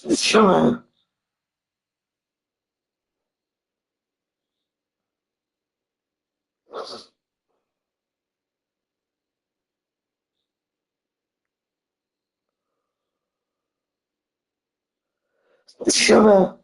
chemin. Chemin.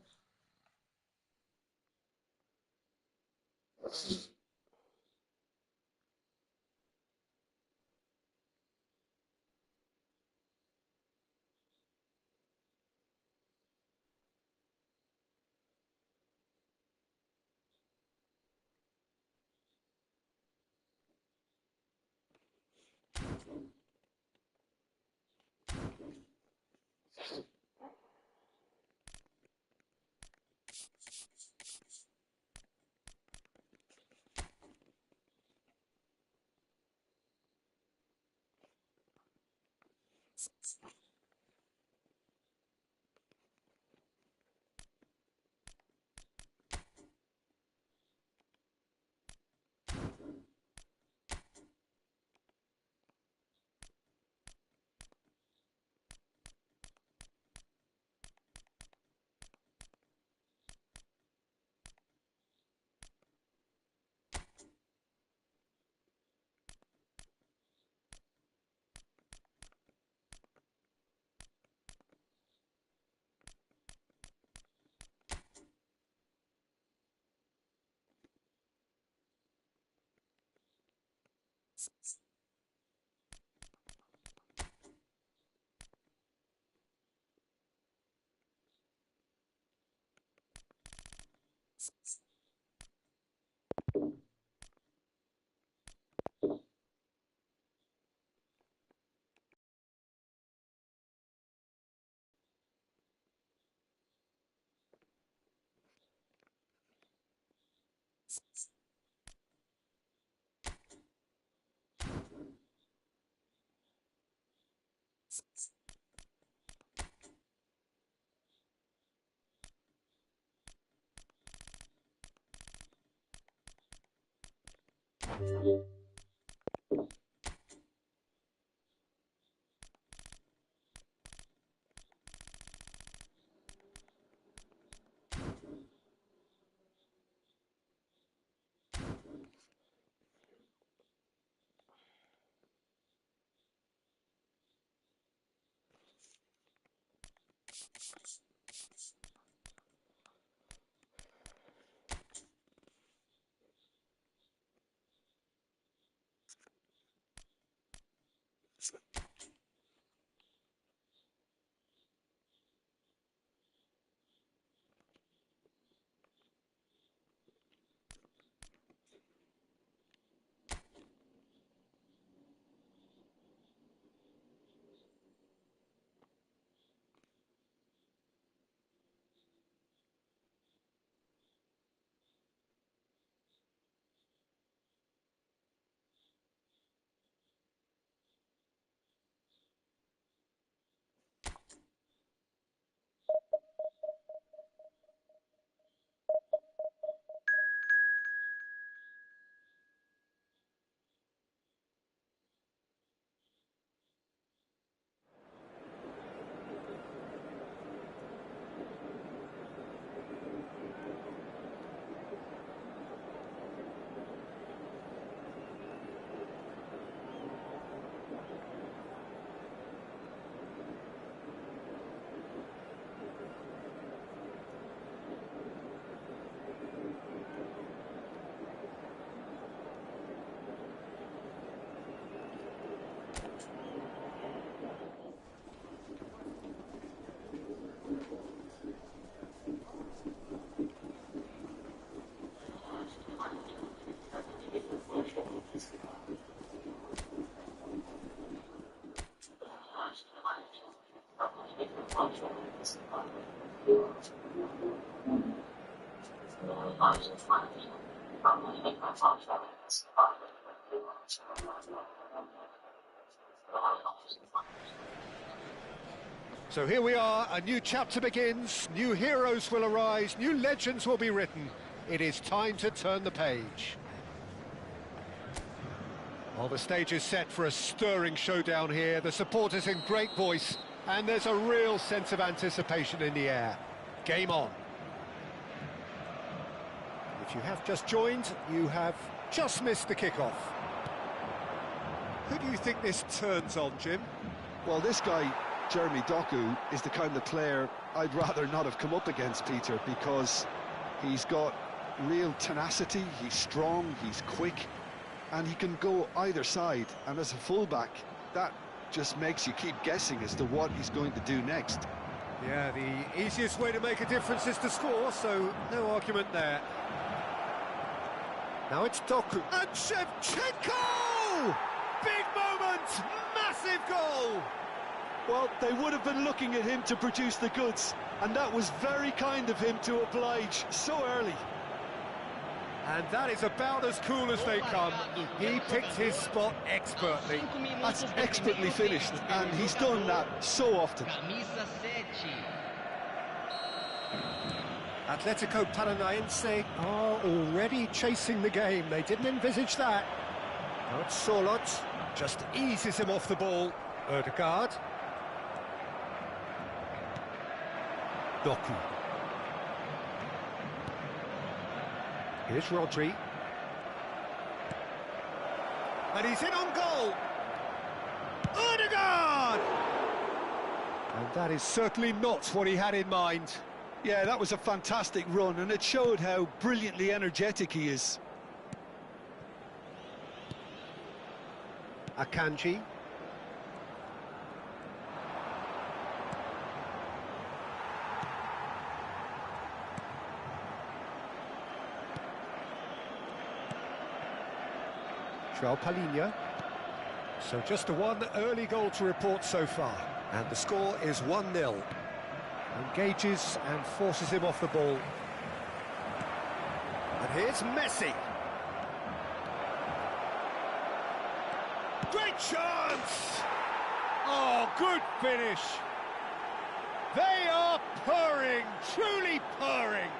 So here we are, a new chapter begins, new heroes will arise, new legends will be written. It is time to turn the page. Well, the stage is set for a stirring showdown here, the supporters in great voice, And there's a real sense of anticipation in the air. Game on. If you have just joined, you have just missed the kickoff. Who do you think this turns on, Jim? Well, this guy, Jeremy Doku, is the kind of player I'd rather not have come up against, Peter, because he's got real tenacity, he's strong, he's quick, and he can go either side. And as a fullback, that just makes you keep guessing as to what he's going to do next. Yeah, the easiest way to make a difference is to score, so no argument there. Now it's Doku. And Shevchenko! Big moment! Massive goal! Well, they would have been looking at him to produce the goods, and that was very kind of him to oblige so early. And that is about as cool as they come. He picked his spot expertly. That's expertly finished, and he's done that so often. Atletico Paranaense are already chasing the game. They didn't envisage that. Now it's Solot, just eases him off the ball. Ødegaard. Doku. Here's Rodri. And he's in on goal. Ødegaard! And that is certainly not what he had in mind. Yeah, that was a fantastic run, and it showed how brilliantly energetic he is. Akanji. João Palhinha. So just one early goal to report so far. And the score is 1-0. Engages and forces him off the ball. And here's Messi. Great chance! Oh, good finish. They are purring, truly purring.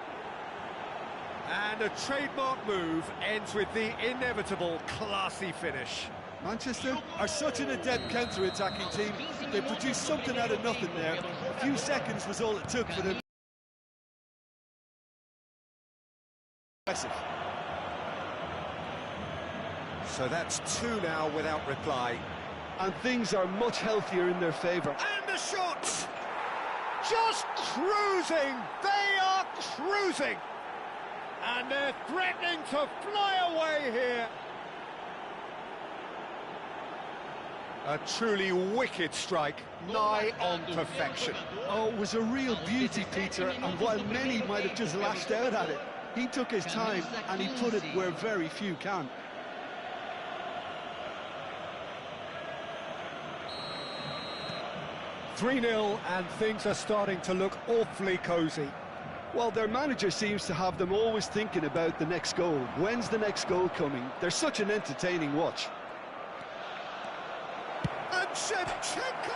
And a trademark move ends with the inevitable classy finish. Manchester are such an adept counter-attacking team. They produced something out of nothing there. A few seconds was all it took for them. Impressive. So that's 2 now without reply. And things are much healthier in their favour. And the shot! Just cruising! They are cruising! And they're threatening to fly away here. A truly wicked strike, nigh on perfection. Oh, it was a real beauty, Peter, and while many might have just lashed out at it, he took his time and he put it where very few can. "3-0 and things are starting to look awfully cosy. Well, their manager seems to have them always thinking about the next goal. When's the next goal coming? They're such an entertaining watch. And Shevchenko!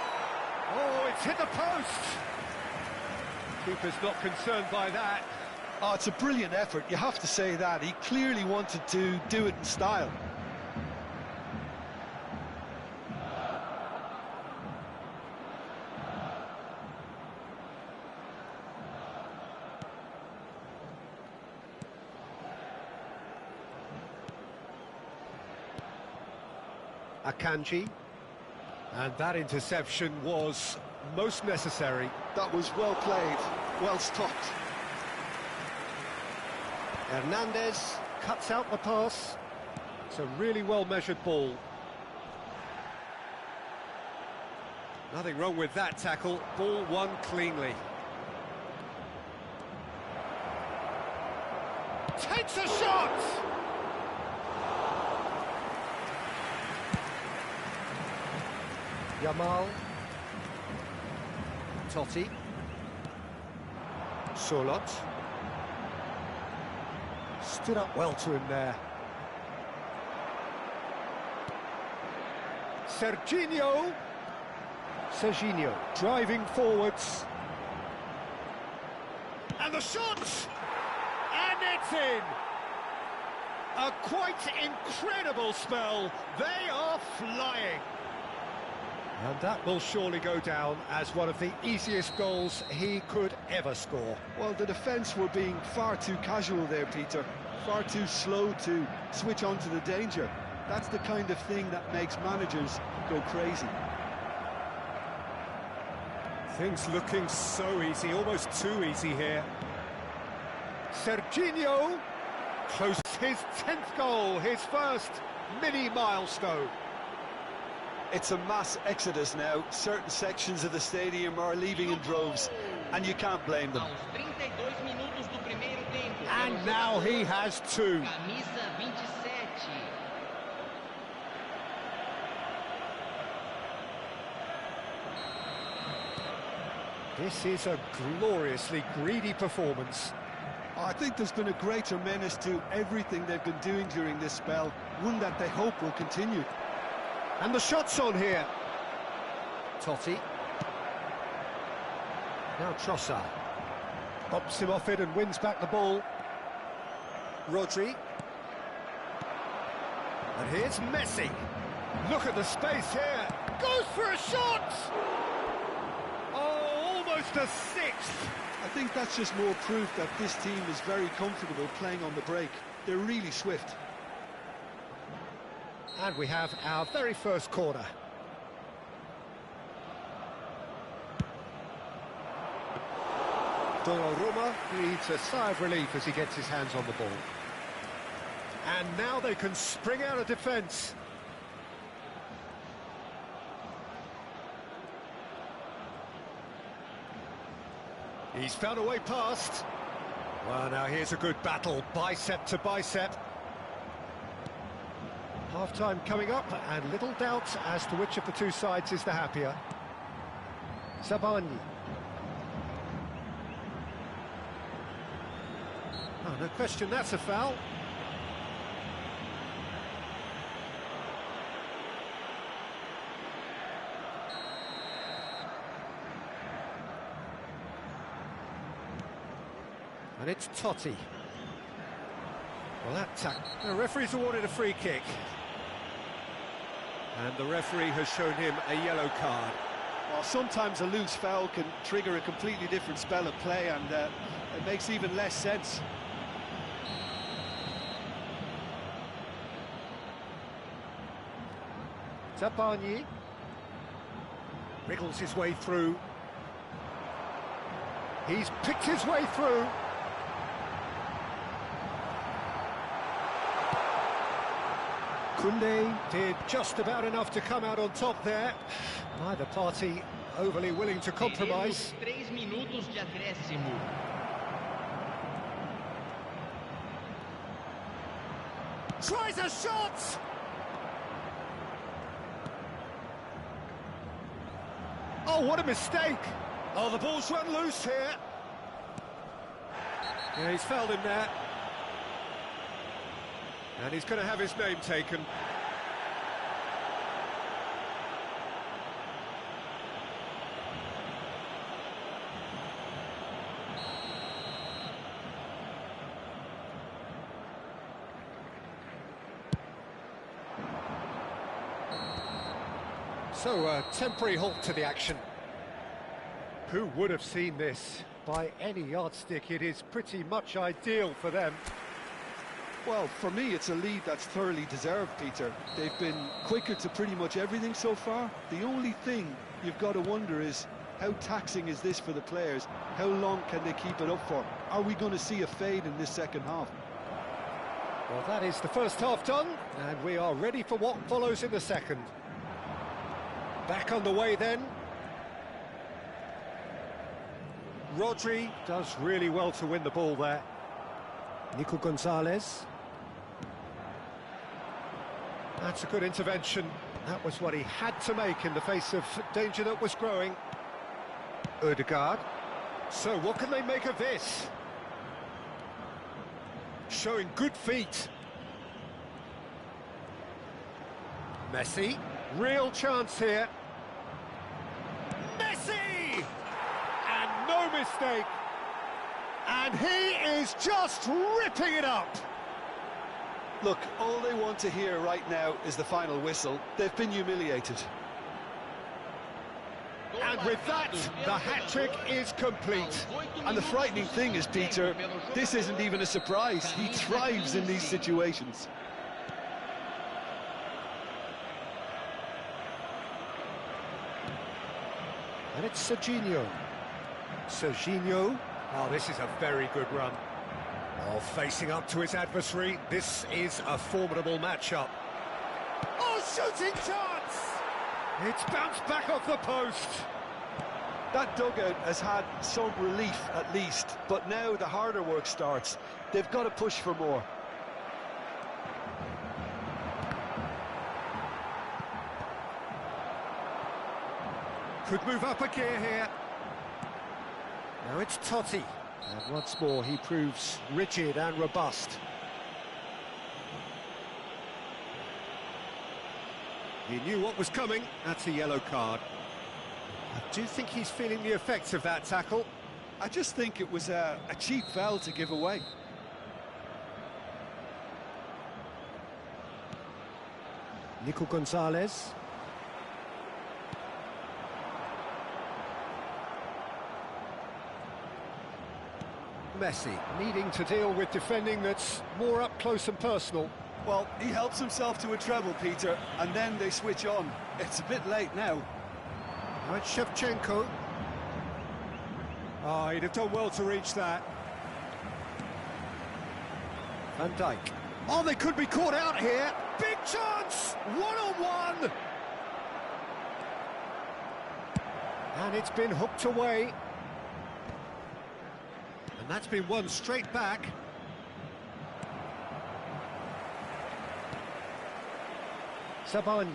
Oh, it's hit the post! Keeper's not concerned by that. Oh, it's a brilliant effort, you have to say that. He clearly wanted to do it in style. Akanji. And that interception was most necessary. That was well played, well stopped. Hernandez cuts out the pass. It's a really well-measured ball. Nothing wrong with that tackle. Ball won cleanly. Takes a shot! Yamal. Totti. Solot. Stood up well to him there. Serginho driving forwards. And the shot! And it's in! A quite incredible spell. They are flying. And that will surely go down as one of the easiest goals he could ever score. Well, the defence were being far too casual there, Peter. Far too slow to switch on to the danger. That's the kind of thing that makes managers go crazy. Things looking so easy, almost too easy here. Serginho, close his 10th goal, his first mini milestone. It's a mass exodus now. Certain sections of the stadium are leaving in droves, and you can't blame them. And now he has two. This is a gloriously greedy performance. I think there's been a greater menace to everything they've been doing during this spell, one that they hope will continue. And the shot's on here. Totti. Now Trossard. Bops him off it and wins back the ball. Rodri. And here's Messi. Look at the space here. Goes for a shot! Oh, almost a sixth. I think that's just more proof that this team is very comfortable playing on the break. They're really swift. And we have our very first corner. Donnarumma needs a sigh of relief as he gets his hands on the ball. And now they can spring out of defence. He's found a way past. Well, now here's a good battle, bicep to bicep. Half-time coming up, and little doubt as to which of the two sides is the happier. Sabani. Oh, no question, that's a foul. And it's Totti. Well, that the referee's awarded a free kick. And the referee has shown him a yellow card. Well, sometimes a loose foul can trigger a completely different spell of play, and it makes even less sense. Sabani wriggles his way through. He's picked his way through. Koundé did just about enough to come out on top there. Neither party overly willing to compromise. Tries a shot! Oh, what a mistake! Oh, the ball's run loose here. Yeah, he's fouled him there. And he's going to have his name taken. So, a temporary halt to the action. Who would have seen this? By any yardstick, it is pretty much ideal for them. Well, for me, it's a lead that's thoroughly deserved, Peter. They've been quicker to pretty much everything so far. The only thing you've got to wonder is, how taxing is this for the players? How long can they keep it up for? Are we going to see a fade in this second half? Well, that is the first half done, and we are ready for what follows in the second. Back on the way then. Rodri does really well to win the ball there. Nico Gonzalez. That's a good intervention. That was what he had to make in the face of danger that was growing. Ødegaard. So what can they make of this? Showing good feet. Messi. Real chance here. Messi! And no mistake. And he is just ripping it up. Look, all they want to hear right now is the final whistle. They've been humiliated. And with that, the hat-trick is complete. And the frightening thing is, Peter, this isn't even a surprise. He thrives in these situations. And it's Serginho. Serginho. Oh, this is a very good run. Oh, facing up to his adversary, this is a formidable matchup. Oh, shooting chance! It's bounced back off the post. That dugout has had some relief at least, but now the harder work starts. They've got to push for more. Could move up a gear here. Now it's Totti. And once more he proves rigid and robust. He knew what was coming. That's a yellow card. I do think he's feeling the effects of that tackle. I just think it was a cheap foul to give away. Nico Gonzalez. Messi needing to deal with defending that's more up close and personal. Well, he helps himself to a treble, Peter, and then they switch on. It's a bit late now. Now it's Shevchenko. Oh, he'd have done well to reach that. Van Dijk. Oh, they could be caught out here. Big chance! One-on-one! And it's been hooked away. And that's been won straight back. Sabani.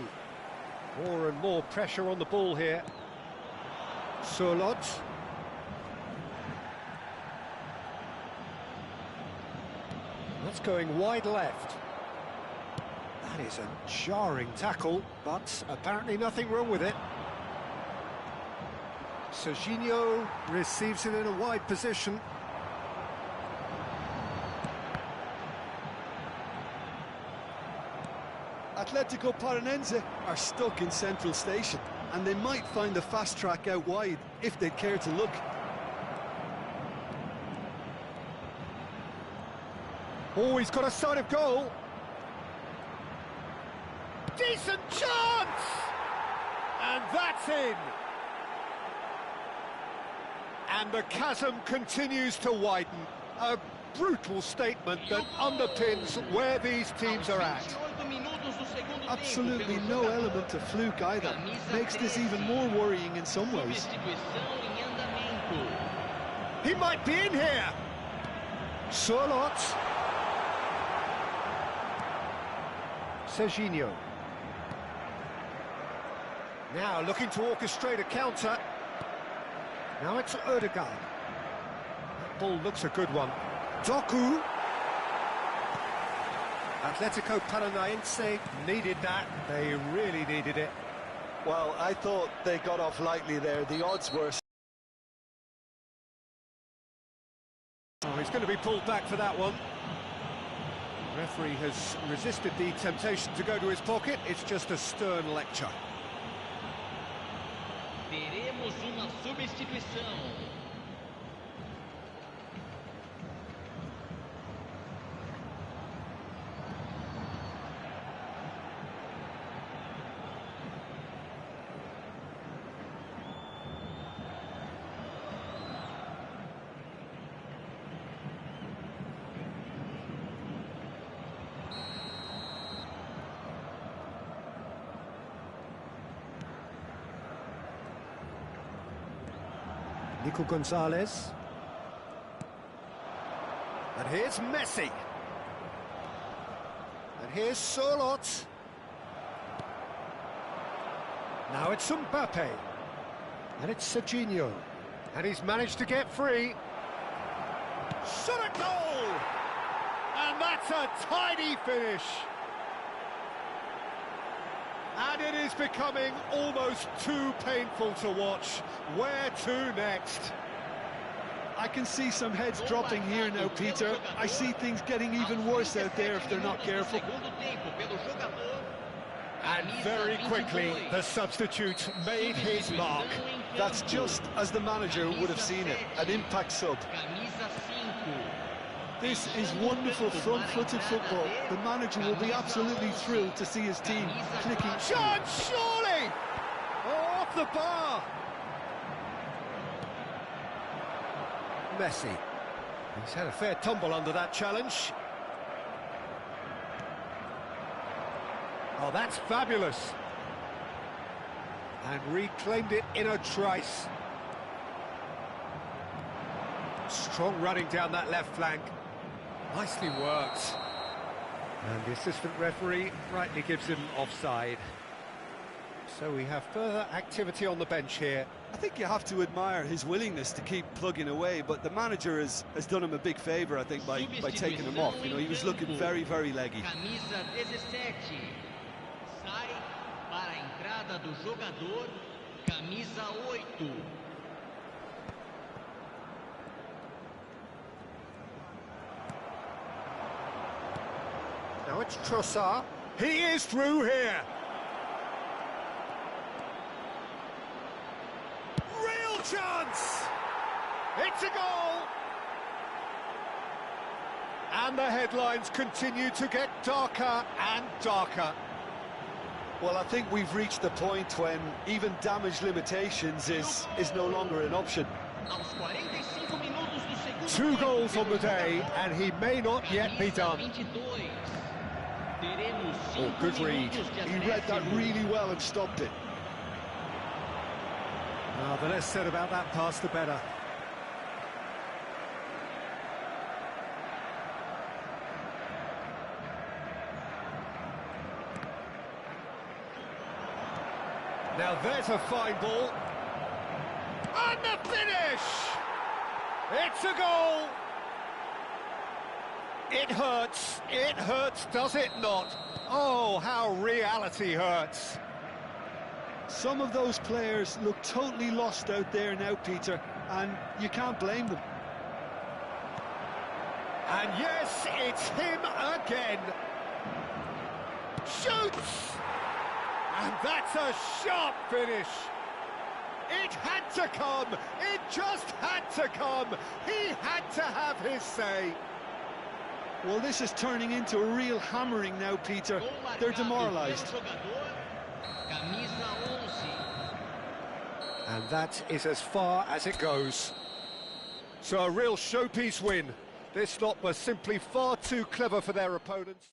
More and more pressure on the ball here. Surlot. That's going wide left. That is a jarring tackle, but apparently nothing wrong with it. Serginho receives it in a wide position. Atletico Paranense are stuck in Central Station, and they might find the fast track out wide if they'd care to look. Oh, he's got a sight of goal. Decent chance! And that's in. And the chasm continues to widen. A brutal statement that underpins where these teams are at. Absolutely no element of fluke either. Makes this even more worrying in some ways. He might be in here. Surlot. Serginho. Now looking to orchestrate a counter. Now it's Odegaard. That ball looks a good one. Doku. Atletico Paranaense needed that. They really needed it. Well, I thought they got off lightly there. The odds were... Oh, he's going to be pulled back for that one. The referee has resisted the temptation to go to his pocket. It's just a stern lecture. Teremos uma substituição. Nico Gonzalez. And here's Messi. And here's Surlot. Now it's Mbappe. And it's Serginho. And he's managed to get free. Shot a goal! And that's a tidy finish. And it is becoming almost too painful to watch. Where to next? I can see some heads dropping here now, Peter. I see things getting even worse out there if they're not careful. And very quickly, the substitute made his mark. That's just as the manager would have seen it, an impact sub. This is wonderful front-footed football. The manager will be absolutely thrilled to see his team clicking. Shot, surely! Oh, off the bar! Messi. He's had a fair tumble under that challenge. Oh, that's fabulous. And reclaimed it in a trice. Strong running down that left flank. Nicely worked. And the assistant referee rightly gives him offside. So we have further activity on the bench here. I think you have to admire his willingness to keep plugging away, but the manager has done him a big favour, I think, by taking him off. You know, he was looking very, very leggy. Camisa 17. Sai para a entrada do jogador, camisa 8. Now it's Trossard. He is through here. Real chance. It's a goal. And the headlines continue to get darker and darker. Well, I think we've reached the point when even damage limitations is no longer an option. Aos 45 minutos do segundo 2 goals on the day, and he may not yet be done. 22. Teremos Oh, 5 good read. minutos de He read that acréscimo. really well and stopped it. The less said about that pass, the better. Now there's a fine ball. And the finish! It's a goal! It hurts, does it not? Oh, how reality hurts. Some of those players look totally lost out there now, Peter, and you can't blame them. And yes, it's him again. Shoots! And that's a sharp finish. It had to come. It just had to come. He had to have his say. Well, this is turning into a real hammering now, Peter. They're demoralised. Camisa 11. And that is as far as it goes. So a real showpiece win. This lot were simply far too clever for their opponents.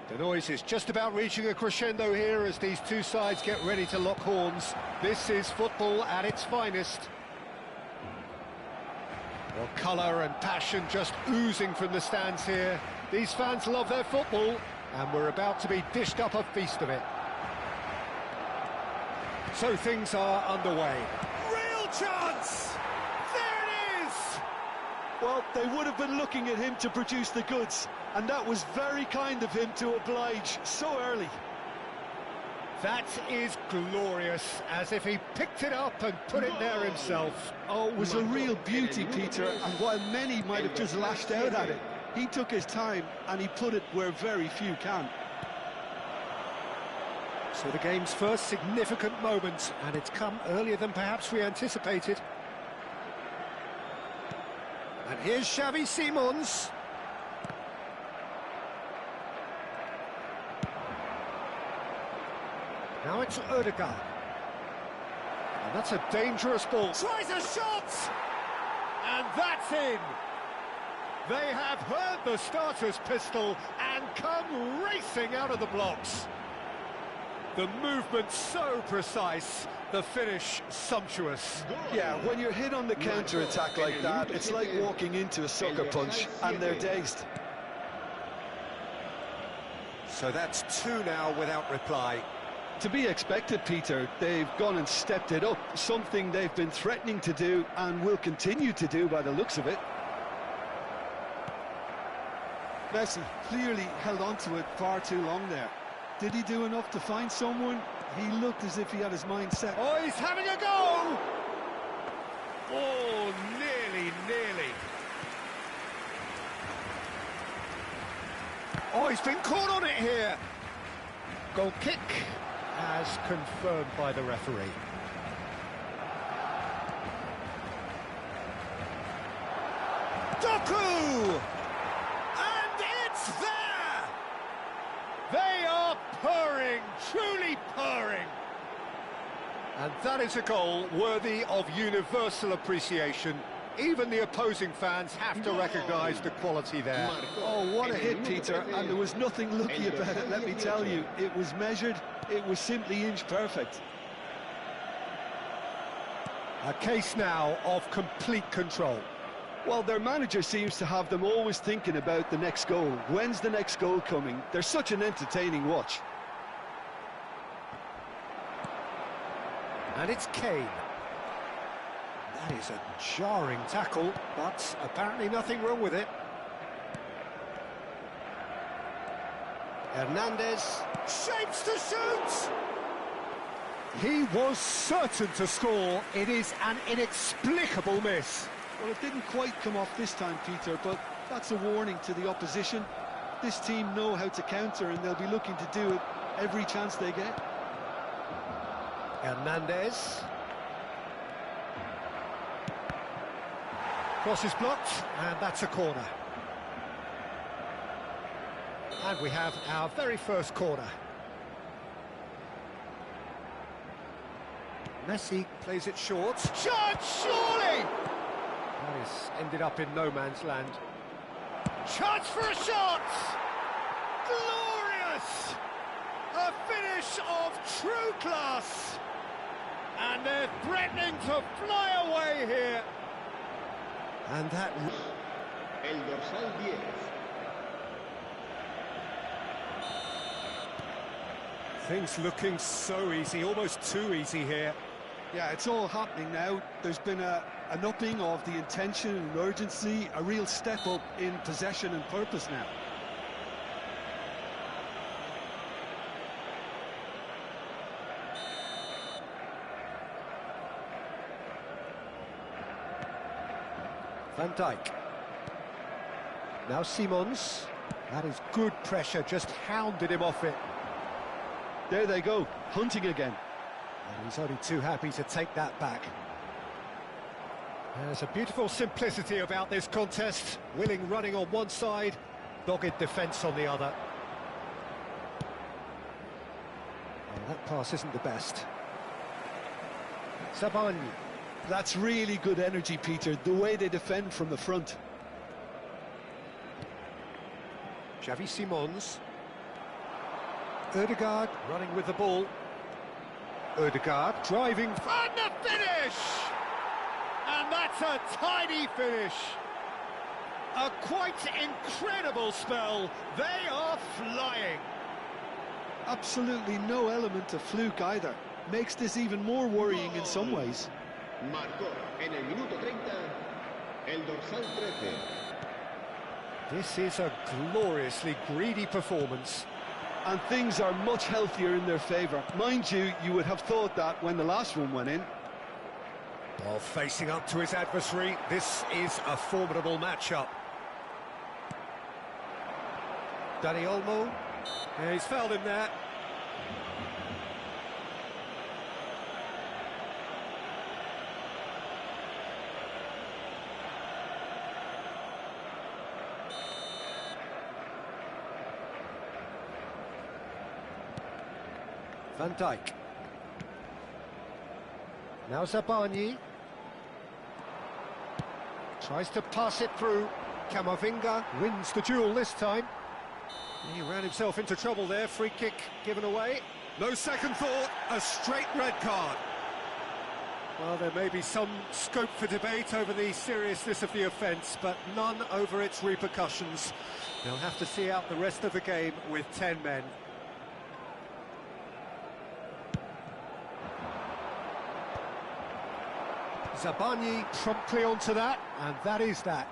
The noise is just about reaching a crescendo here as these two sides get ready to lock horns. This is football at its finest. Well, colour and passion just oozing from the stands here. These fans love their football, and we're about to be dished up a feast of it. So things are underway. Real chance! There it is! Well, they would have been looking at him to produce the goods, and that was very kind of him to oblige so early. That is glorious, as if he picked it up and put it there himself. Oh, it was a real beauty, Peter, and while many might have just lashed out at it, he took his time and he put it where very few can. So the game's first significant moment, and it's come earlier than perhaps we anticipated. And here's Xavi Simons. Now it's Odegaard. And that's a dangerous ball. Tries a shot! And that's in! They have heard the starter's pistol and come racing out of the blocks. The movement so precise, the finish sumptuous. Yeah, when you're hit on the counter-attack like that, it's like walking into a sucker punch and they're dazed. So that's 2 now without reply. To be expected, Peter. They've gone and stepped it up, something they've been threatening to do and will continue to do by the looks of it. Messi clearly held on to it far too long there. Did he do enough to find someone? He looked as if he had his mind set. Oh, he's having a go! Oh, nearly. Oh, he's been caught on it here. Goal kick, as confirmed by the referee. Doku! And it's there! They are purring, truly purring. And that is a goal worthy of universal appreciation. Even the opposing fans have to recognise the quality there. Oh, what a hit, Peter, and there was nothing lucky about it, let me tell you. It was measured, it was simply inch perfect. A case now of complete control. Well, their manager seems to have them always thinking about the next goal. When's the next goal coming? They're such an entertaining watch. And it's Kane. That is a jarring tackle, but apparently nothing wrong with it. Hernandez shapes to shoot! He was certain to score. It is an inexplicable miss. Well, it didn't quite come off this time, Peter, but that's a warning to the opposition. This team know how to counter, and they'll be looking to do it every chance they get. Hernandez. Cross is blocked, and that's a corner. And we have our very first corner. Messi plays it short. Shot, surely! That is ended up in no man's land. Chance for a shot! Glorious! A finish of true class! And they're threatening to fly away here. And that... El dorsal 10. Things looking so easy, almost too easy here. Yeah, it's all happening now. There's been an upping of the intention and urgency, a real step up in possession and purpose now. Van Dijk. Now Simons. That is good pressure, just hounded him off it. There they go, hunting again. And he's only too happy to take that back. There's a beautiful simplicity about this contest. Willing running on one side, dogged defence on the other. Well, that pass isn't the best. Sabani. That's really good energy, Peter, the way they defend from the front. Xavi Simons. Ødegaard running with the ball. Ødegaard driving, and the finish! And that's a tidy finish. A quite incredible spell. They are flying. Absolutely no element of fluke either. Makes this even more worrying in some ways. Marcó en el minuto 30 el dorsal 13. This is a gloriously greedy performance. And things are much healthier in their favour. Mind you, you would have thought that when the last one went in. While facing up to his adversary, this is a formidable matchup. Dani Olmo. Yeah, he's fouled him there. Van Dijk. Now Zabani. Tries to pass it through. Camavinga wins the duel this time. He ran himself into trouble there. Free kick given away. No second thought, a straight red card. Well, there may be some scope for debate over the seriousness of the offence, but none over its repercussions. They'll have to see out the rest of the game with 10 men. Zabani promptly onto that, and that is that.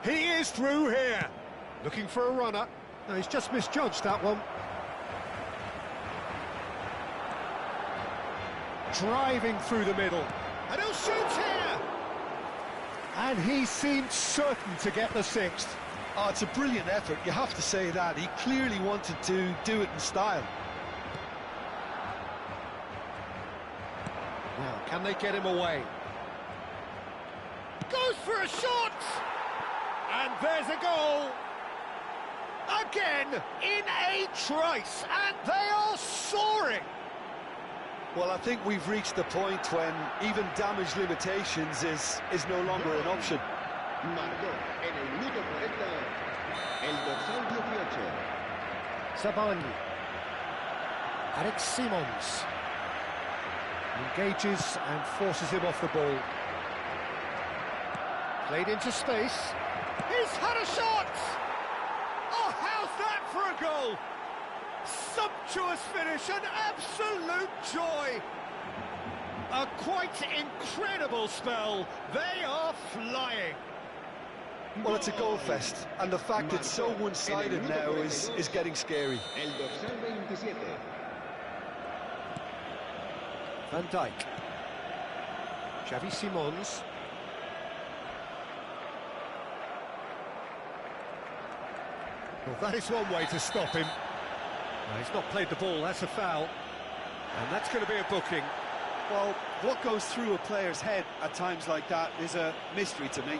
He is through here. Looking for a runner. No, he's just misjudged that one. Driving through the middle. And he'll shoot here! And he seemed certain to get the sixth. Oh, it's a brilliant effort, you have to say that. He clearly wanted to do it in style. Now, can they get him away? Goes for a shot! And there's a goal! Again, in a trice, and they are soaring! Well, I think we've reached the point when even damage limitations is no longer an option. Marcó en el minuto 40 el dorsal 18. Zabani. Alex Simons. Engages and forces him off the ball. Played into space. He's had a shot! Oh, how's that for a goal? Sumptuous finish, an absolute joy! A quite incredible spell. They are flying. Well, it's a goal fest, and the fact it's so one-sided now is getting scary. El dorsal 27. Van Dijk. Xavi Simons. Well, that is one way to stop him. No, he's not played the ball, that's a foul. And that's going to be a booking. Well, what goes through a player's head at times like that is a mystery to me.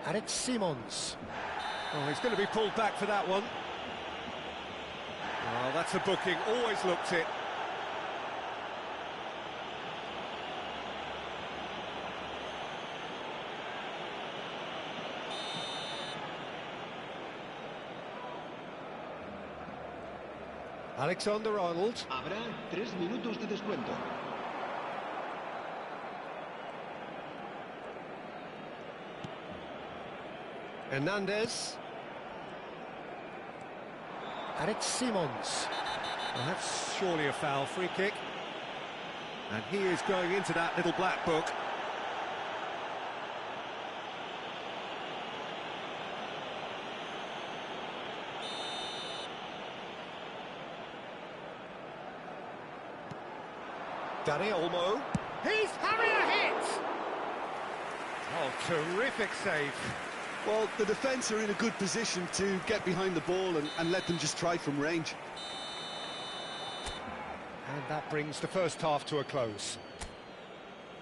Alex Simons. Oh, he's going to be pulled back for that one. Oh, that's a booking, always looked it. Alexander-Arnold. Habrá 3 minutos de descuento. Hernandez. Alex Simons. Well, that's surely a foul, free kick. And he is going into that little black book. Danny Olmo. He's having a hit! Oh, terrific save. Well, the defence are in a good position to get behind the ball and let them just try from range. And that brings the first half to a close.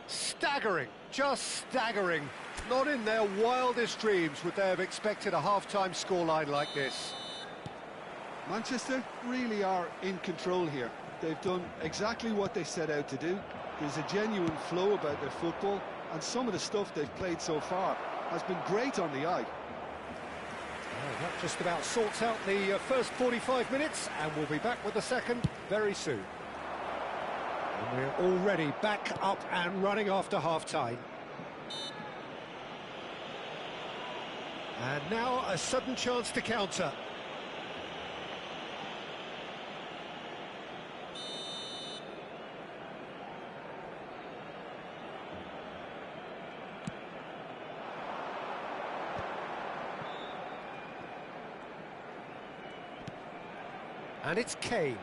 Staggering, just staggering. Not in their wildest dreams would they have expected a half-time scoreline like this. Manchester really are in control here. They've done exactly what they set out to do. There's a genuine flow about their football, and some of the stuff they've played so far has been great on the eye. Well, that just about sorts out the first 45 minutes, and we'll be back with the second very soon. And we're already back up and running after half-time. And now a sudden chance to counter. And it's Kane.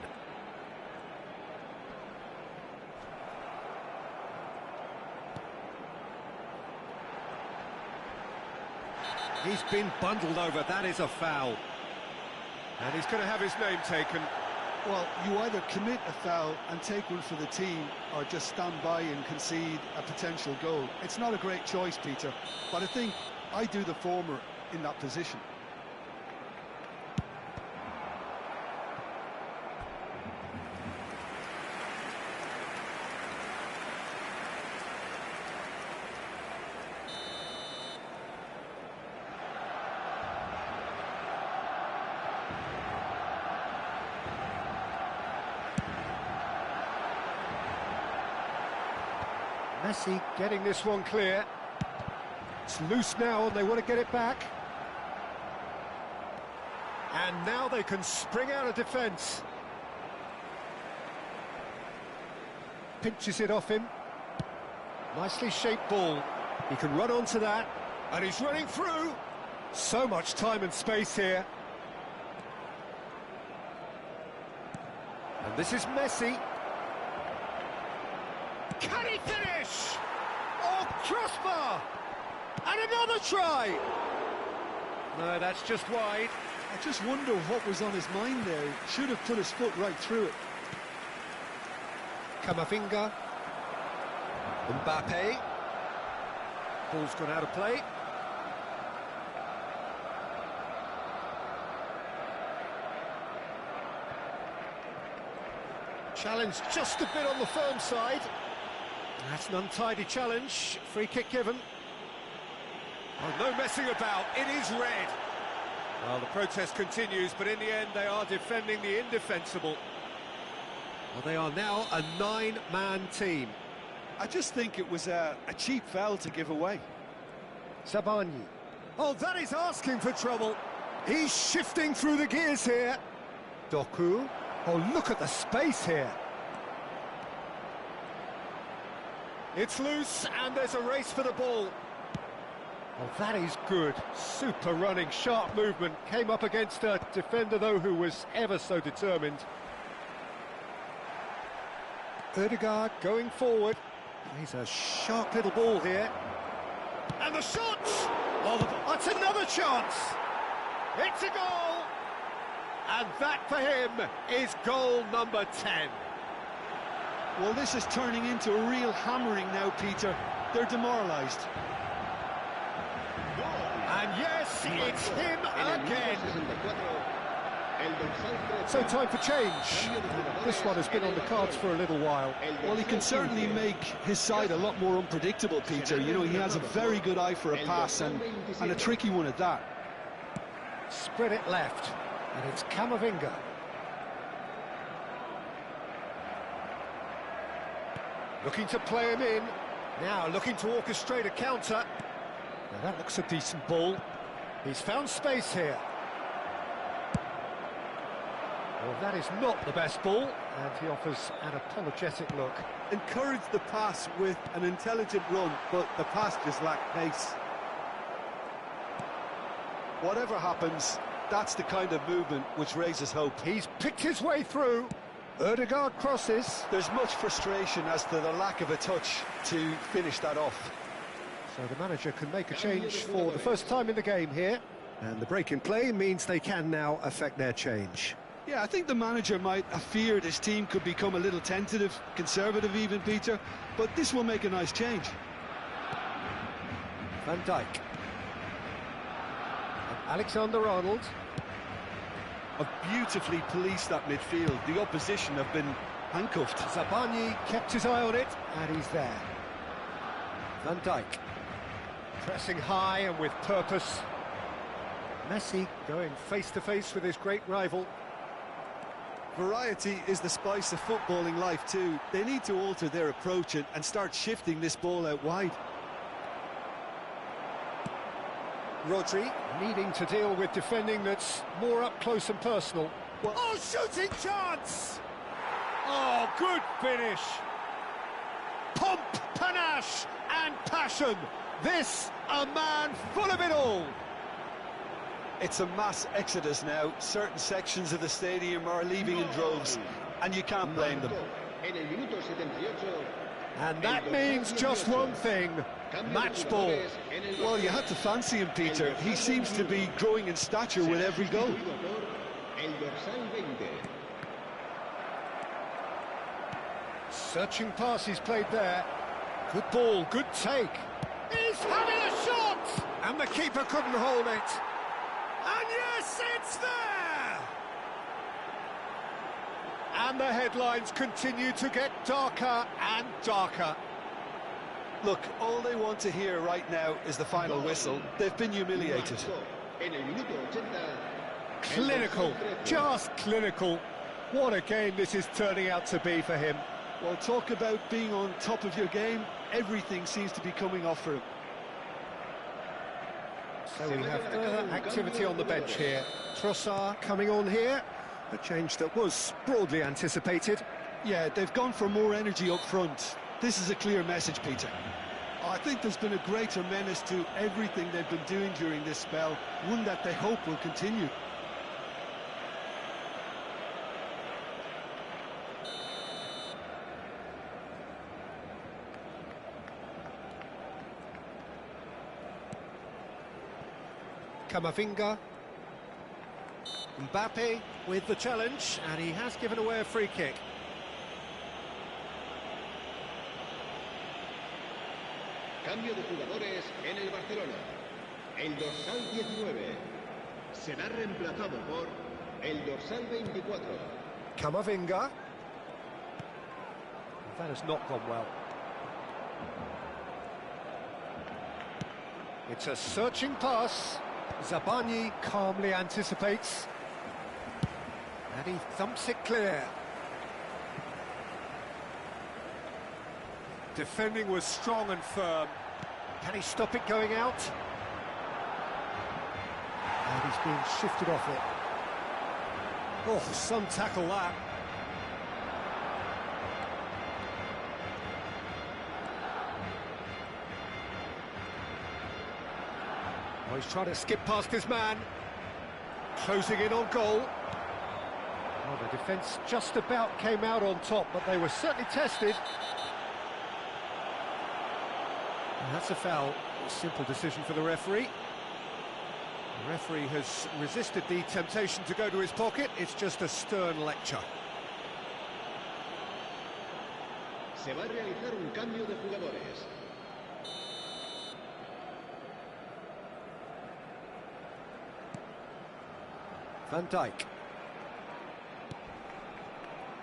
He's been bundled over, that is a foul. And he's going to have his name taken. Well, you either commit a foul and take one for the team, or just stand by and concede a potential goal. It's not a great choice, Peter, but I think I do the former in that position. Messi getting this one clear. It's loose now and they want to get it back. And now they can spring out of defence. Pinches it off him. Nicely shaped ball. He can run onto that. And he's running through. So much time and space here. And this is Messi. Can he finish? Oh, crossbar! And another try! No, that's just wide. I just wonder what was on his mind there. Should have put his foot right through it. Camavinga. Mbappe. Ball's gone out of play. Challenge just a bit on the firm side. That's an untidy challenge. Free kick given. Oh, no messing about. It is red. Well, the protest continues, but in the end they are defending the indefensible. Well, they are now a 9-man team. I just think it was a cheap foul to give away. Zabani. Oh, that is asking for trouble. He's shifting through the gears here. Doku. Oh, look at the space here. It's loose, and there's a race for the ball. Oh, that is good. Super running, sharp movement. Came up against a defender, though, who was ever so determined. Ødegaard going forward. He's a sharp little ball here. And the shot! Oh, that's another chance! It's a goal! And that for him is goal number 10. Well, this is turning into a real hammering now, Peter. They're demoralised. And yes, it's him again. So time for change. This one has been on the cards for a little while. Well, he can certainly make his side a lot more unpredictable, Peter. You know, he has a very good eye for a pass and a tricky one at that. Spread it left, and it's Camavinga. Looking to play him in. Now looking to orchestrate a counter. Now that looks a decent ball. He's found space here. Well, that is not the best ball, and he offers an apologetic look. Encourage the pass with an intelligent run, but the pass just lacked pace. Whatever happens, that's the kind of movement which raises hope. He's picked his way through. Ødegaard crosses. There's much frustration as to the lack of a touch to finish that off. So the manager can make a change for the first time in the game here. And the break in play means they can now affect their change. Yeah, I think the manager might have feared his team could become a little tentative, conservative even, Peter, but this will make a nice change. Van Dijk. And Alexander-Arnold. Have beautifully policed that midfield. The opposition have been handcuffed. Zabani kept his eye on it, and he's there. Van Dijk. Pressing high and with purpose. Messi going face-to-face with his great rival. Variety is the spice of footballing life too. They need to alter their approach and start shifting this ball out wide. Rodri needing to deal with defending that's more up close and personal. Well, oh, shooting chance! Oh, good finish! Pomp, panache and passion. This, a man full of it all. It's a mass exodus now. Certain sections of the stadium are leaving in droves, and you can't blame them. And that means just one thing, match ball. Well, you had to fancy him, Peter. He seems to be growing in stature with every goal. Searching pass he's played there. Good ball, good take. He's having a shot! And the keeper couldn't hold it. And yes, it's there! And the headlines continue to get darker and darker. Look, all they want to hear right now is the final whistle. They've been humiliated. Clinical, just clinical. What a game this is turning out to be for him. Well, talk about being on top of your game. Everything seems to be coming off for him. So we have further activity on the bench here. Trossard coming on here. A change that was broadly anticipated. Yeah, they've gone for more energy up front. This is a clear message, Peter. I think there's been a greater menace to everything they've been doing during this spell, one that they hope will continue. Camavinga. Mbappe with the challenge, and he has given away a free kick. Cambio de jugadores en el Barcelona. El dorsal 19 será reemplazado por el dorsal 24. Camavinga. That has not gone well. It's a searching pass. Zabani calmly anticipates. And he thumps it clear. Defending was strong and firm. Can he stop it going out? And he's being shifted off it. Oh, some tackle that. Oh, he's trying to skip past his man. Closing in on goal. Well, the defence just about came out on top, but they were certainly tested. And that's a foul. A simple decision for the referee. The referee has resisted the temptation to go to his pocket. It's just a stern lecture. Se va a realizar un cambio de jugadores. Van Dijk.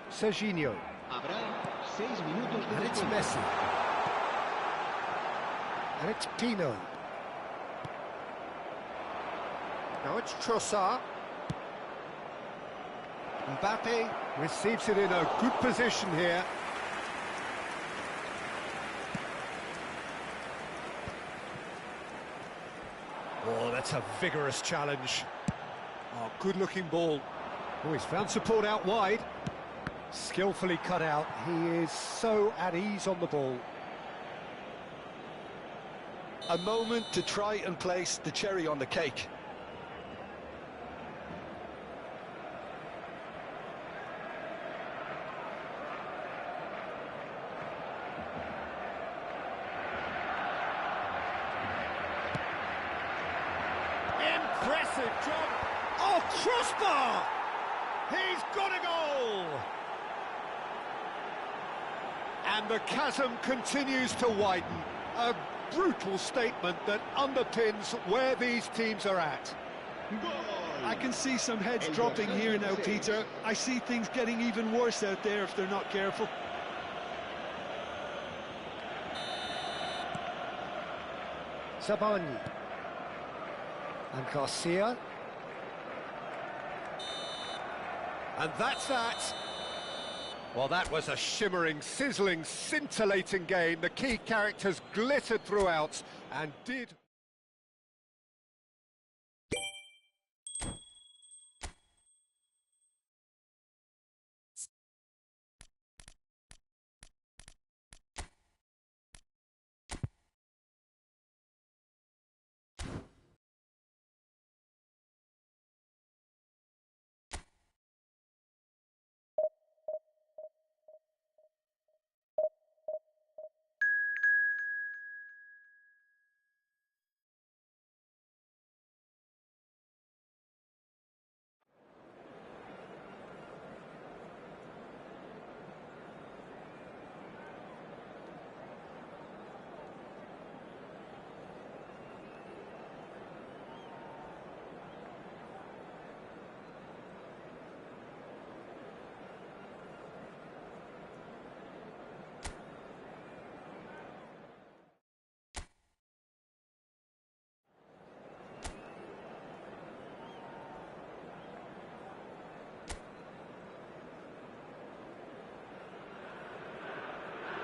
Serginho. Habrá 6 minutos de And it's descuento. Messi. And it's Pino. Now it's Trossard. Mbappe receives it in a good position here. Oh, that's a vigorous challenge. Oh, good-looking ball. Oh, he's found support out wide. Skillfully cut out. He is so at ease on the ball. A moment to try and place the cherry on the cake. Impressive job. Oh, crossbar! He's got a goal! And the chasm continues to widen. A brutal statement that underpins where these teams are at. I can see some heads dropping here now, Peter. I see things getting even worse out there if they're not careful. Zabani. And Garcia. And that's that. Well, that was a shimmering, sizzling, scintillating game. The key characters glittered throughout and did...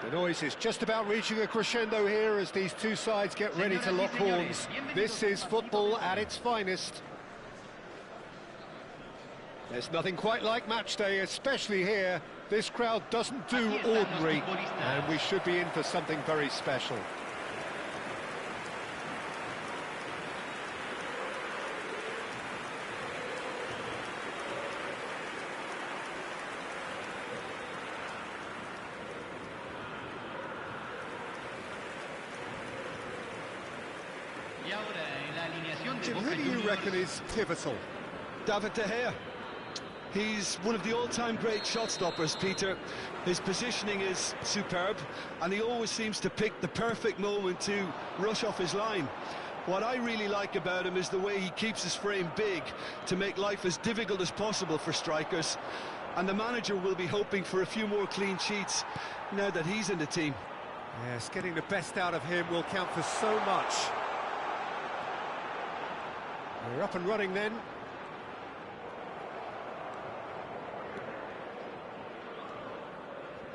The noise is just about reaching a crescendo here as these two sides get ready to lock horns. This is football at its finest. There's nothing quite like match day, especially here. This crowd doesn't do ordinary, and we should be in for something very special. Jim, who do you reckon is pivotal? David De Gea. He's one of the all-time great shot-stoppers, Peter. His positioning is superb, and he always seems to pick the perfect moment to rush off his line. What I really like about him is the way he keeps his frame big to make life as difficult as possible for strikers. And the manager will be hoping for a few more clean sheets now that he's in the team. Yes, getting the best out of him will count for so much. We're up and running then.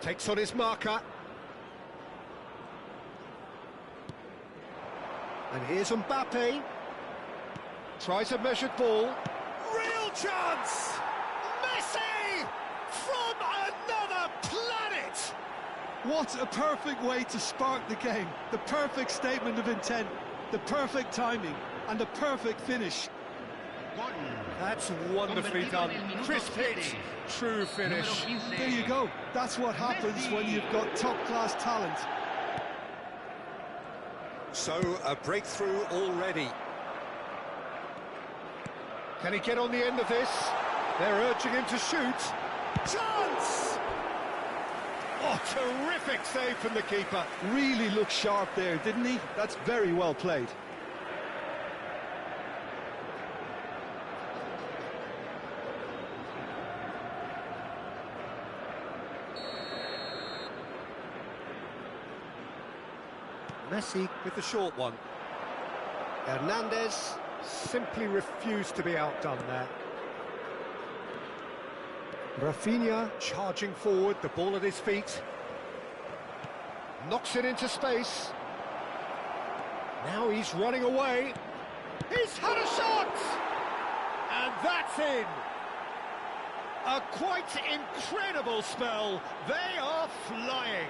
Takes on his marker. And here's Mbappe. Tries a measured ball. Real chance! Messi! From another planet! What a perfect way to spark the game. The perfect statement of intent, the perfect timing, and the perfect finish. That's wonderfully done. Crisp hit, true finish. There you go. That's what happens when you've got top-class talent. So, a breakthrough already. Can he get on the end of this? They're urging him to shoot. Chance! Oh, terrific save from the keeper. Really looked sharp there, didn't he? That's very well played. Messi with the short one. Hernandez simply refused to be outdone there. Rafinha charging forward, the ball at his feet. Knocks it into space. Now he's running away. He's had a shot! And that's in! A quite incredible spell. They are flying.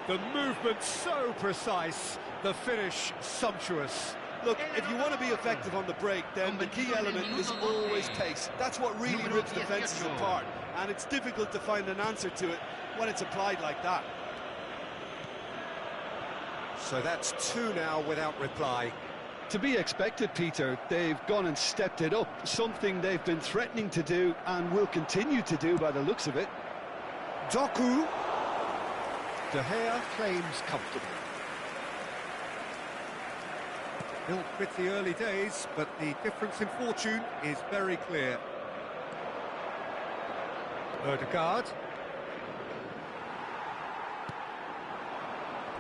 The movement so precise, the finish sumptuous. Look, if you want to be effective on the break, then the key element is always pace. That's what really rips defences apart, and it's difficult to find an answer to it when it's applied like that. So that's two now without reply. To be expected, Peter. They've gone and stepped it up, something they've been threatening to do and will continue to do by the looks of it. Doku. De Gea claims comfortably. Built with the early days, but the difference in fortune is very clear. Odegaard.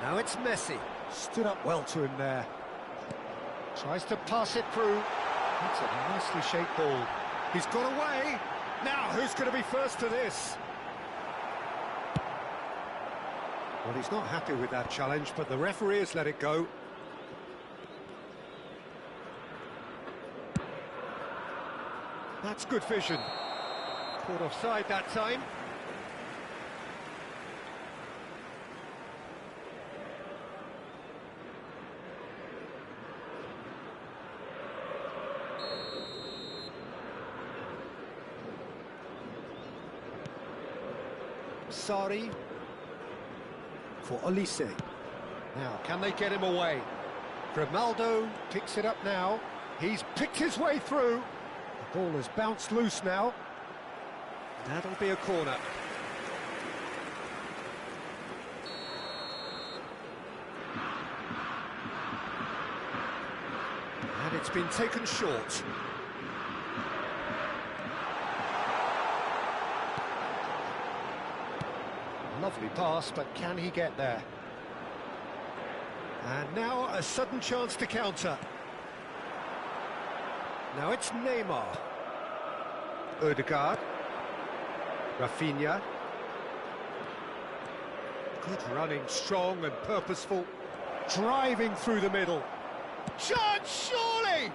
Now it's Messi. Stood up well to him there. Tries to pass it through. That's a nicely shaped ball. He's got away. Now, who's going to be first to this? Well, he's not happy with that challenge, but the referee has let it go. That's good vision. Caught offside that time. Sari for Olise. Now, can they get him away? Grimaldo picks it up now. He's picked his way through. The ball has bounced loose now. That'll be a corner. And it's been taken short. Lovely pass, but can he get there? And now a sudden chance to counter. Now it's Neymar. Odegaard. Rafinha. Good running, strong and purposeful. Driving through the middle. Chance, surely!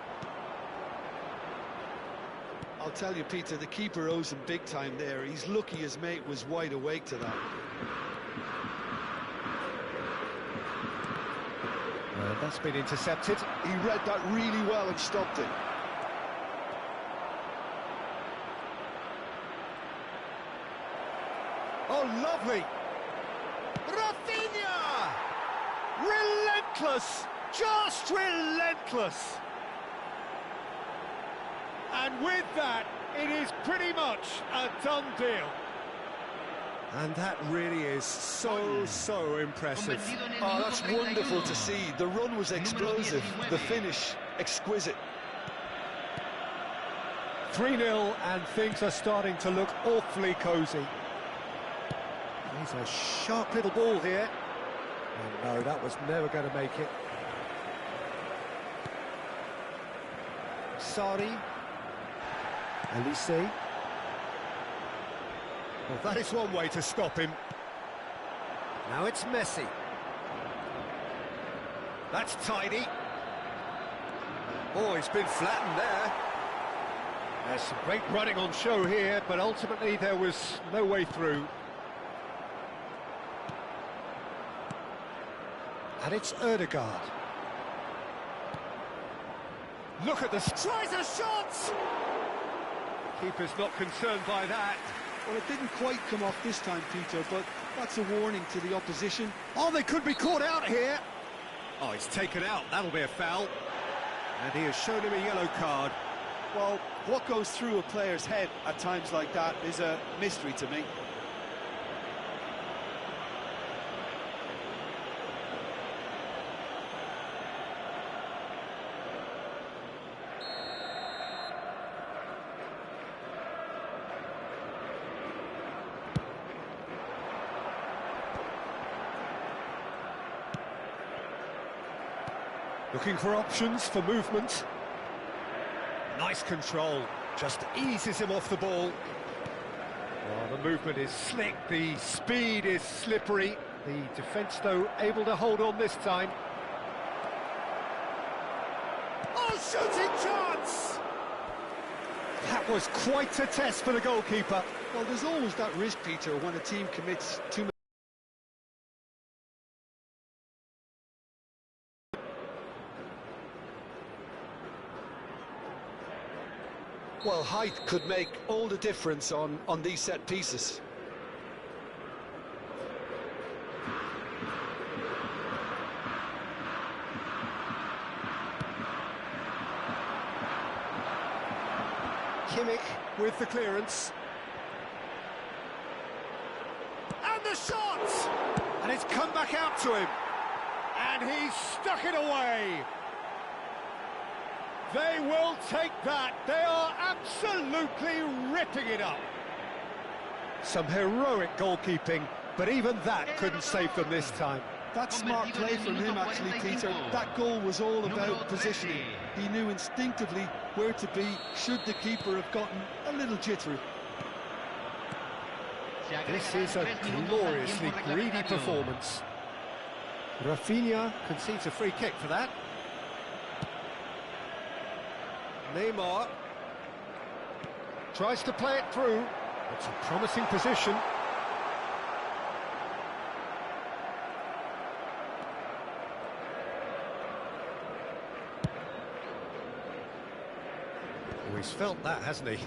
I'll tell you, Peter, the keeper owes him big time there. He's lucky his mate was wide awake to that. That's been intercepted. He read that really well and stopped it. Oh, lovely! Rafinha! Relentless! Just relentless! And with that, it is pretty much a done deal. And that really is so impressive. Oh, that's wonderful to see. The run was explosive, the finish exquisite. 3-0 and things are starting to look awfully cosy. He's a sharp little ball here. Oh no, that was never going to make it. Sari. Elise. Well, that is one way to stop him. Now it's Messi. That's tidy. Oh, he's been flattened there. There's some great running on show here, but ultimately there was no way through. And it's Ødegaard. Look at this. Tries a shot! Keeper's not concerned by that. Well, it didn't quite come off this time, Peter, but that's a warning to the opposition. Oh, they could be caught out here. Oh, he's taken out. That'll be a foul. And he has shown him a yellow card. Well, what goes through a player's head at times like that is a mystery to me. Looking for options for movement. Nice control, just eases him off the ball. Well, the movement is slick, the speed is slippery. The defence, though, able to hold on this time. Oh, shooting chance! That was quite a test for the goalkeeper. Well, there's always that risk, Peter, when a team commits too much. Well, height could make all the difference on these set pieces. Kimmich with the clearance. And the shot! And it's come back out to him. And he's stuck it away. They will take that. They are absolutely ripping it up. Some heroic goalkeeping, but even that couldn't save them this time. That's smart play from him, actually, Peter. That goal was all about positioning. He knew instinctively where to be should the keeper have gotten a little jittery. This is a gloriously greedy performance. Rafinha concedes a free kick for that. Neymar tries to play it through. It's a promising position. Oh, he's felt that, hasn't he?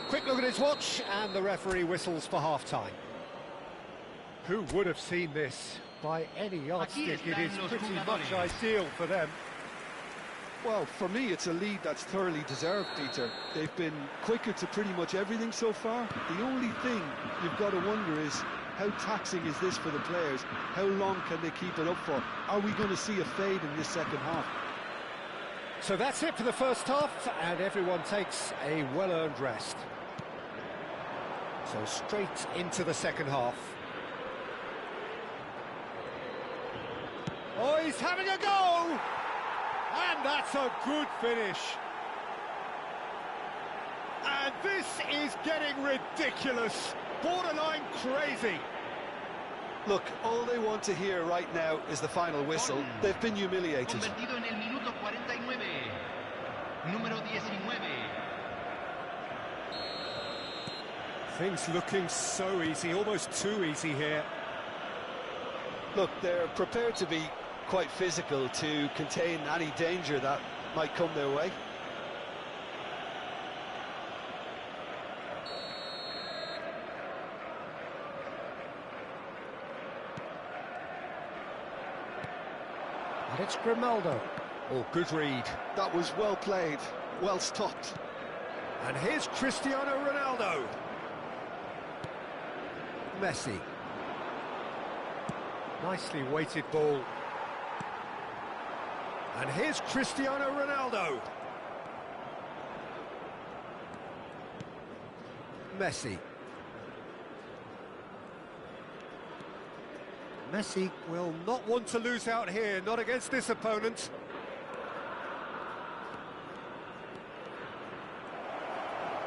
Quick look at his watch, and the referee whistles for half-time. Who would have seen this? By any yardstick, it is pretty much ideal for them. Well, for me, it's a lead that's thoroughly deserved, Peter. They've been quicker to pretty much everything so far. The only thing you've got to wonder is, how taxing is this for the players? How long can they keep it up for? Are we going to see a fade in this second half? So that's it for the first half, and everyone takes a well-earned rest. So straight into the second half. Oh, he's having a go! And that's a good finish. And this is getting ridiculous, borderline crazy. Look, all they want to hear right now is the final whistle. They've been humiliated. Convertido en el minuto 49. Número 19. Things looking so easy, almost too easy here. Look, they're prepared to be quite physical to contain any danger that might come their way. And it's Grimaldo. Oh, good read. That was well played, well stopped. And here's Cristiano Ronaldo. Messi. Nicely weighted ball. And here's Cristiano Ronaldo. Messi. Messi will not want to lose out here, not against this opponent.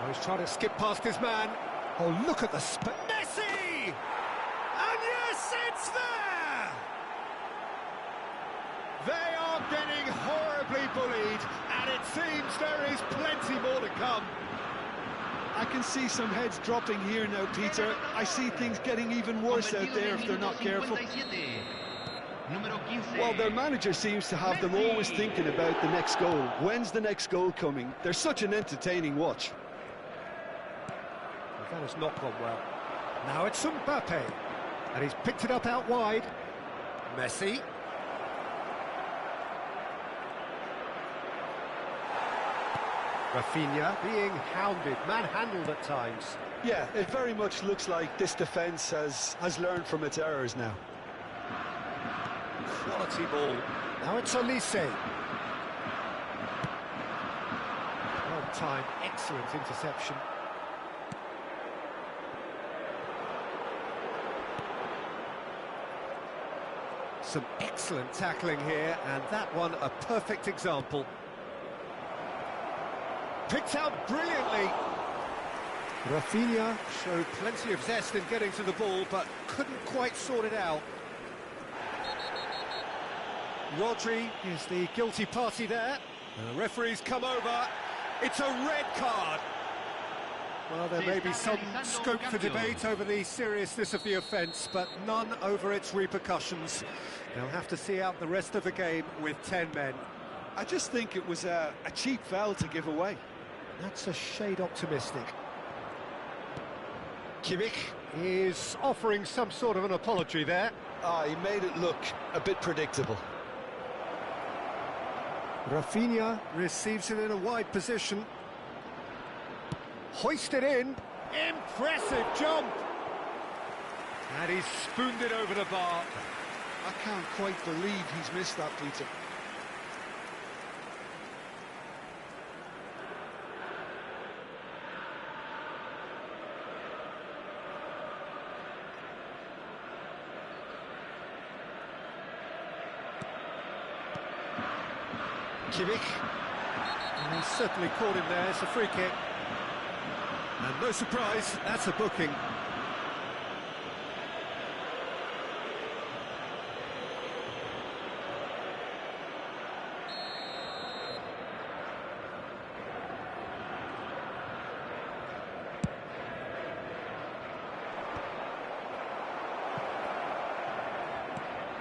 Oh, he's trying to skip past his man. Oh, look at the Messi! And yes, it's there! They are getting horribly bullied, and it seems there is plenty more to come. I can see some heads dropping here now, Peter. I see things getting even worse out there if they're not careful. Well, their manager seems to have them always thinking about the next goal. When's the next goal coming? They're such an entertaining watch. That has not gone well. Now it's Mbappe, and he's picked it up out wide. Messi. Rafinha being hounded, manhandled at times. Yeah, it very much looks like this defence has learned from its errors now. Quality ball. Now it's Olise. Well timed, excellent interception. Some excellent tackling here, and that one a perfect example. Picked out brilliantly. Rafinha showed plenty of zest in getting to the ball, but couldn't quite sort it out. Rodri is the guilty party there. The referee's come over. It's a red card. Well, there may be some scope for debate over the seriousness of the offence, but none over its repercussions. They'll have to see out the rest of the game with 10 men. I just think it was a cheap foul to give away. That's a shade optimistic. Kimmich is offering some sort of an apology there. He made it look a bit predictable. Rafinha receives it in a wide position. Hoisted in. Impressive jump. And he's spooned it over the bar. I can't quite believe he's missed that, Peter. Kimmich. And he's certainly caught him there. It's a free kick. And no surprise, that's a booking.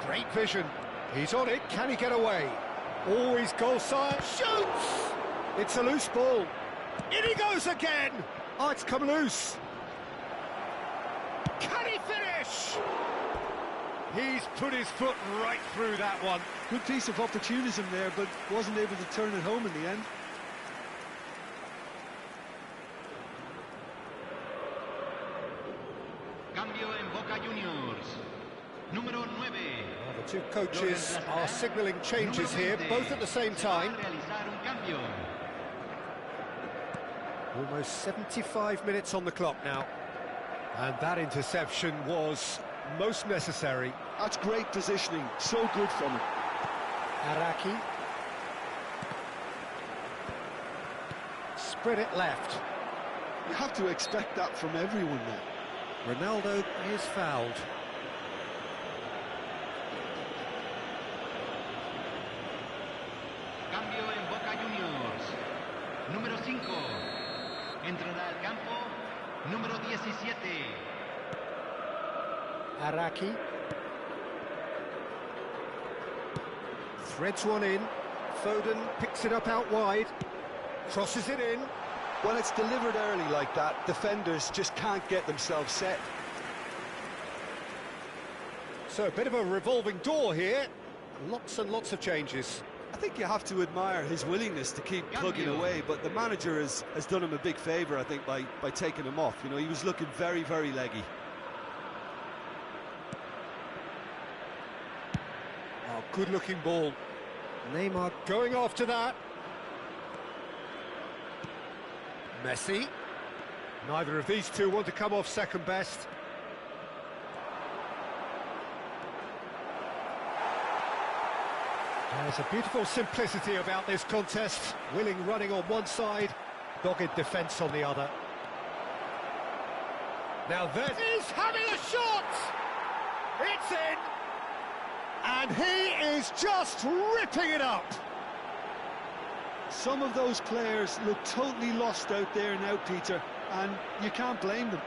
Great vision. He's on it. Can he get away? Always goal side. Shoots! It's a loose ball. In he goes again! Oh, it's come loose. Can he finish? He's put his foot right through that one. Good piece of opportunism there, but wasn't able to turn it home in the end. Cambio en Boca Juniors. Número 9. Well, the two coaches are signalling changes here, both at the same time. Almost 75 minutes on the clock now. And that interception was most necessary. That's great positioning, so good from him. Araki. Spread it left. You have to expect that from everyone now. Ronaldo is fouled. número 5. Entrará al campo, número 17. Araki. Threads one in. Foden picks it up out wide. Crosses it in. When it's delivered early like that, defenders just can't get themselves set. So a bit of a revolving door here. Lots and lots of changes. I think you have to admire his willingness to keep plugging away, but the manager has done him a big favour, I think, by taking him off. You know, he was looking very, very leggy. Oh, good-looking ball. Neymar going after that. Messi. Neither of these two want to come off second best. There's a beautiful simplicity about this contest. Willing running on one side, dogged defence on the other. Now he's having a shot! It's in! And he is just ripping it up! Some of those players look totally lost out there now, Peter, and you can't blame them.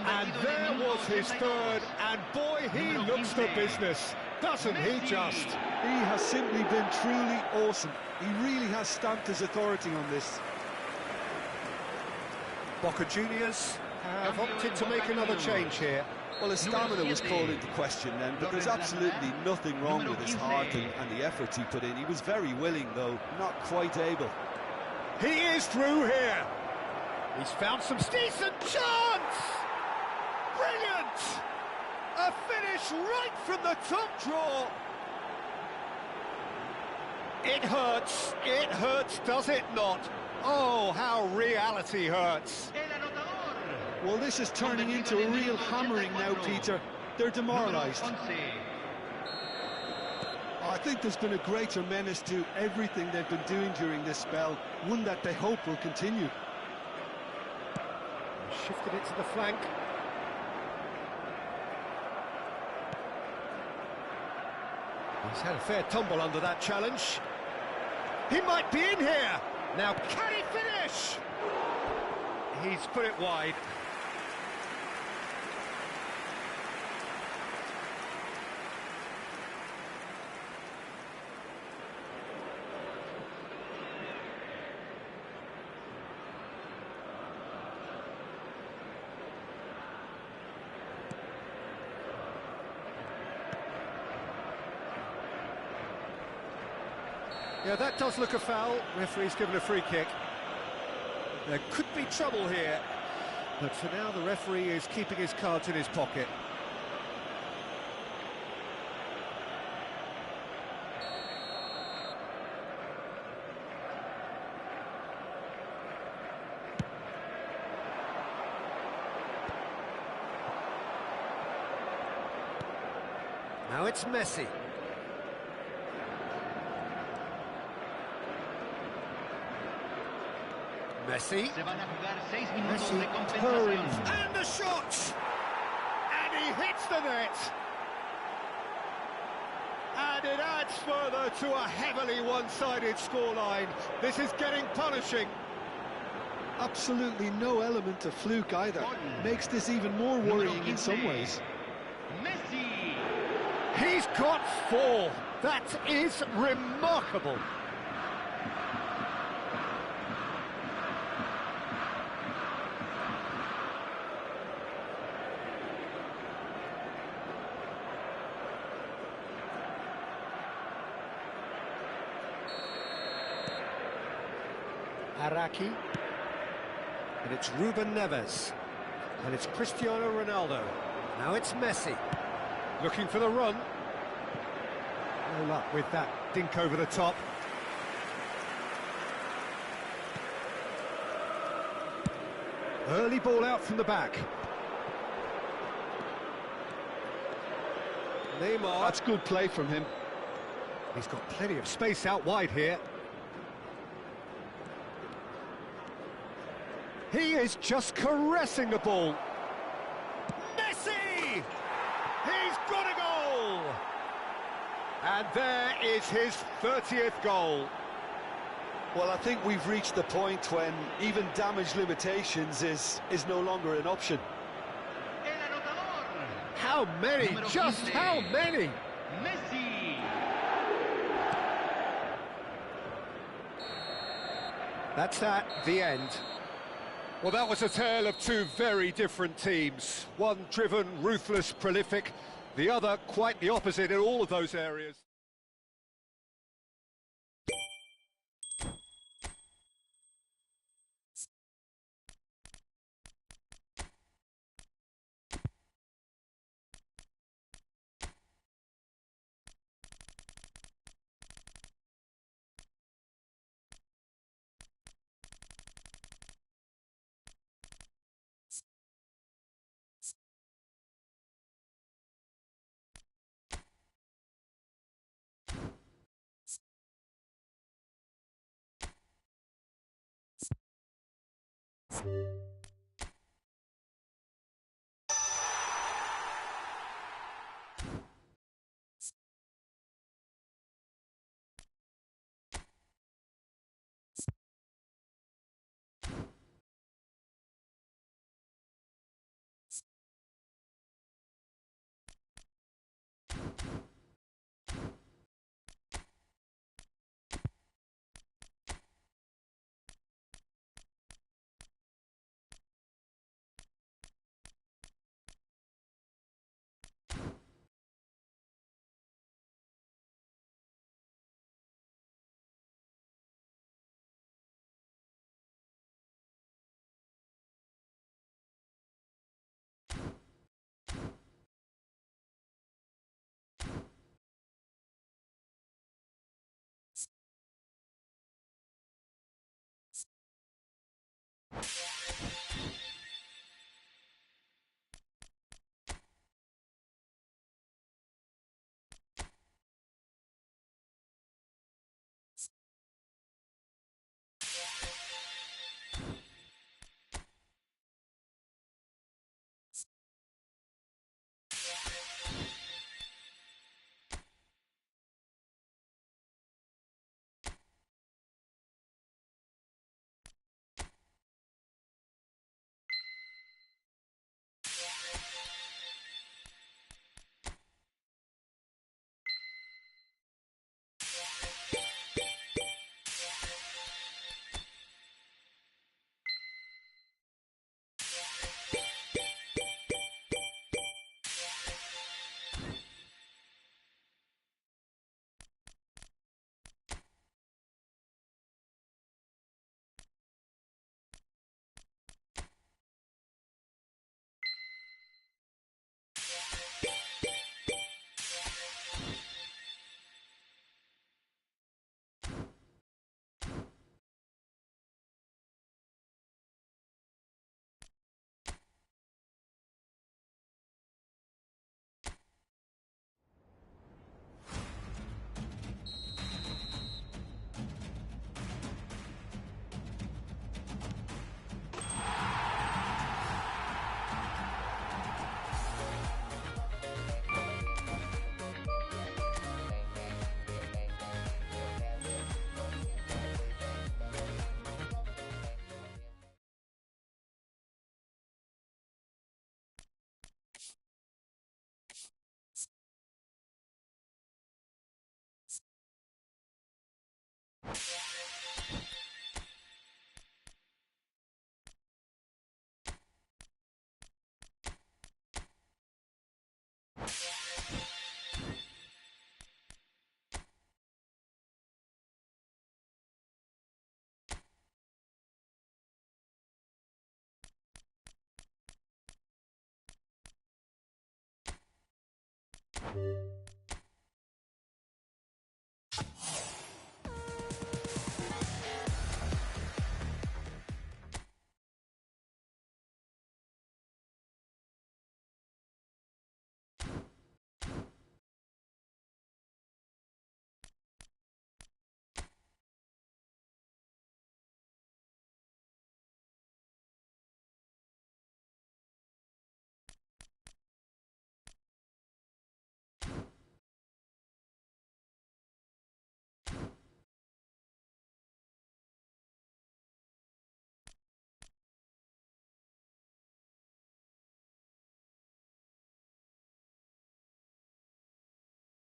And there was his third, and boy, he looks the business, doesn't he just? He has simply been truly awesome. He really has stamped his authority on this. Boca Juniors have opted to make another change here. Well, his stamina was called into question then, but there's absolutely nothing wrong with his heart and the efforts he put in. He was very willing, though, not quite able. He is through here. He's found some decent chance! Brilliant! A finish right from the top draw. It hurts, does it not? Oh, how reality hurts. Well, this is turning into a real hammering now, Peter. They're demoralised. I think there's been a greater menace to everything they've been doing during this spell, one that they hope will continue. Shifted it to the flank. He's had a fair tumble under that challenge. He might be in here. Now, can he finish? He's put it wide. Yeah, that does look a foul. Referee's given a free kick. There could be trouble here, but for now the referee is keeping his cards in his pocket. Now it's Messi. Messi. Messi turns and the shot! And he hits the net! And it adds further to a heavily one-sided scoreline. This is getting punishing. Absolutely no element of fluke either. Makes this even more worrying in some ways. Messi. He's got 4. That is remarkable. Araki, and it's Ruben Neves, and it's Cristiano Ronaldo. Now it's Messi, looking for the run. No luck with that dink over the top. Early ball out from the back. Neymar. That's good play from him. He's got plenty of space out wide here. He is just caressing the ball. Messi! He's got a goal! And there is his 30th goal. Well, I think we've reached the point when even damage limitations is no longer an option. El anotador. How many? Número Just 15. how many? Messi. That's that, the end. Well, that was a tale of two very different teams. One driven, ruthless, prolific. The other quite the opposite in all of those areas.